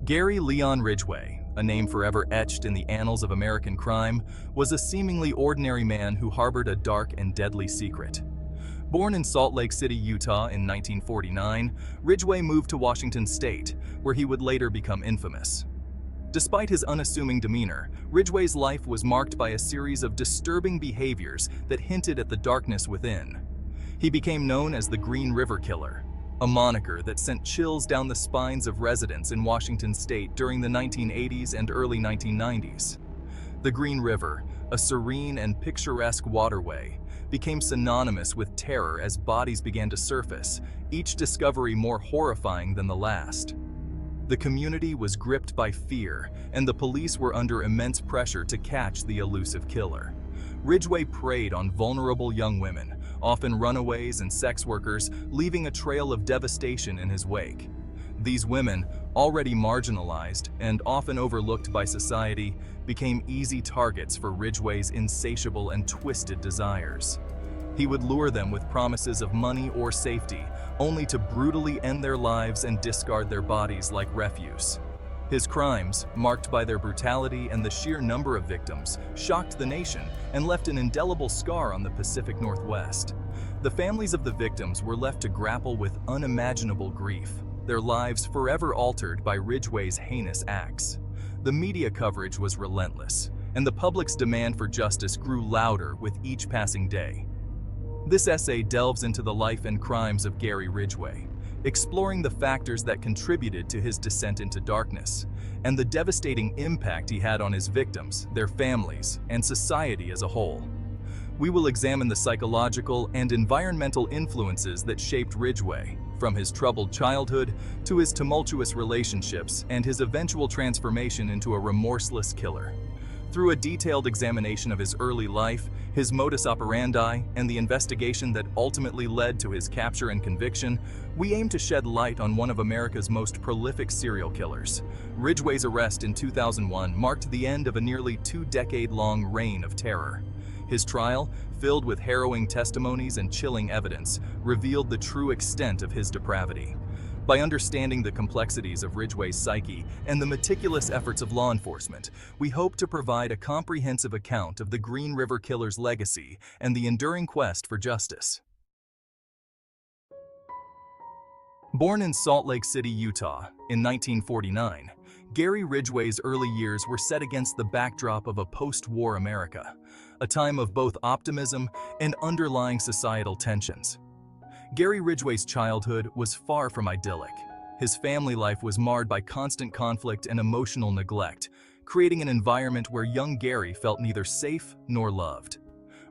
Gary Leon Ridgway, a name forever etched in the annals of American crime, was a seemingly ordinary man who harbored a dark and deadly secret. Born in Salt Lake City, Utah in 1949, Ridgway moved to Washington State, where he would later become infamous. Despite his unassuming demeanor, Ridgway's life was marked by a series of disturbing behaviors that hinted at the darkness within. He became known as the Green River Killer, a moniker that sent chills down the spines of residents in Washington State during the 1980s and early 1990s. The Green River, a serene and picturesque waterway, became synonymous with terror as bodies began to surface, each discovery more horrifying than the last. The community was gripped by fear, and the police were under immense pressure to catch the elusive killer. Ridgway preyed on vulnerable young women, often runaways and sex workers, leaving a trail of devastation in his wake. These women, already marginalized and often overlooked by society, became easy targets for Ridgway's insatiable and twisted desires. He would lure them with promises of money or safety, only to brutally end their lives and discard their bodies like refuse. His crimes, marked by their brutality and the sheer number of victims, shocked the nation and left an indelible scar on the Pacific Northwest. The families of the victims were left to grapple with unimaginable grief, their lives forever altered by Ridgway's heinous acts. The media coverage was relentless, and the public's demand for justice grew louder with each passing day. This essay delves into the life and crimes of Gary Ridgway, exploring the factors that contributed to his descent into darkness, and the devastating impact he had on his victims, their families, and society as a whole. We will examine the psychological and environmental influences that shaped Ridgway, from his troubled childhood to his tumultuous relationships and his eventual transformation into a remorseless killer. Through a detailed examination of his early life, his modus operandi, and the investigation that ultimately led to his capture and conviction, we aim to shed light on one of America's most prolific serial killers. Ridgway's arrest in 2001 marked the end of a nearly two-decade-long reign of terror. His trial, filled with harrowing testimonies and chilling evidence, revealed the true extent of his depravity. By understanding the complexities of Ridgway's psyche and the meticulous efforts of law enforcement, we hope to provide a comprehensive account of the Green River Killer's legacy and the enduring quest for justice. Born in Salt Lake City, Utah, in 1949, Gary Ridgway's early years were set against the backdrop of a post-war America, a time of both optimism and underlying societal tensions. Gary Ridgway's childhood was far from idyllic. His family life was marred by constant conflict and emotional neglect, creating an environment where young Gary felt neither safe nor loved.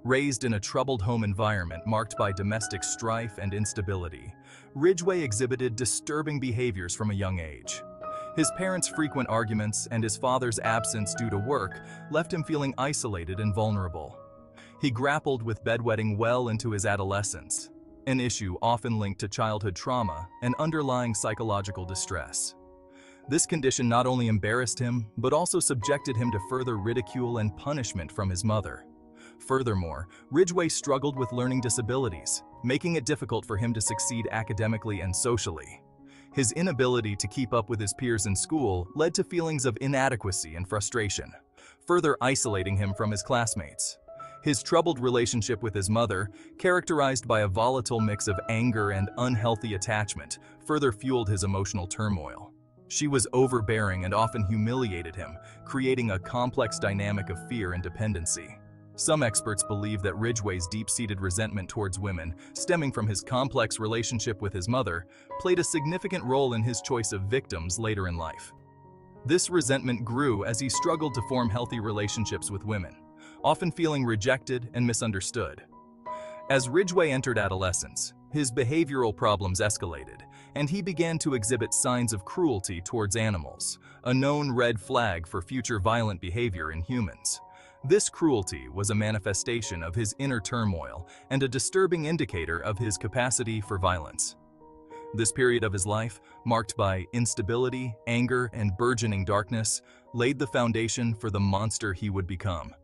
Raised in a troubled home environment marked by domestic strife and instability, Ridgway exhibited disturbing behaviors from a young age. His parents' frequent arguments and his father's absence due to work left him feeling isolated and vulnerable. He grappled with bedwetting well into his adolescence, an issue often linked to childhood trauma and underlying psychological distress. This condition not only embarrassed him, but also subjected him to further ridicule and punishment from his mother. Furthermore, Ridgway struggled with learning disabilities, making it difficult for him to succeed academically and socially. His inability to keep up with his peers in school led to feelings of inadequacy and frustration, further isolating him from his classmates. His troubled relationship with his mother, characterized by a volatile mix of anger and unhealthy attachment, further fueled his emotional turmoil. She was overbearing and often humiliated him, creating a complex dynamic of fear and dependency. Some experts believe that Ridgway's deep-seated resentment towards women, stemming from his complex relationship with his mother, played a significant role in his choice of victims later in life. This resentment grew as he struggled to form healthy relationships with women, often feeling rejected and misunderstood. As Ridgway entered adolescence, his behavioral problems escalated, and he began to exhibit signs of cruelty towards animals, a known red flag for future violent behavior in humans. This cruelty was a manifestation of his inner turmoil and a disturbing indicator of his capacity for violence. This period of his life, marked by instability, anger, and burgeoning darkness, laid the foundation for the monster he would become.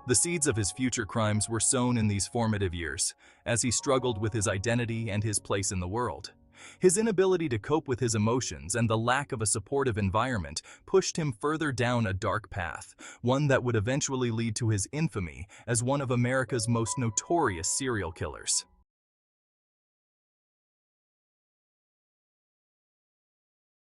The seeds of his future crimes were sown in these formative years, as he struggled with his identity and his place in the world. His inability to cope with his emotions and the lack of a supportive environment pushed him further down a dark path, one that would eventually lead to his infamy as one of America's most notorious serial killers.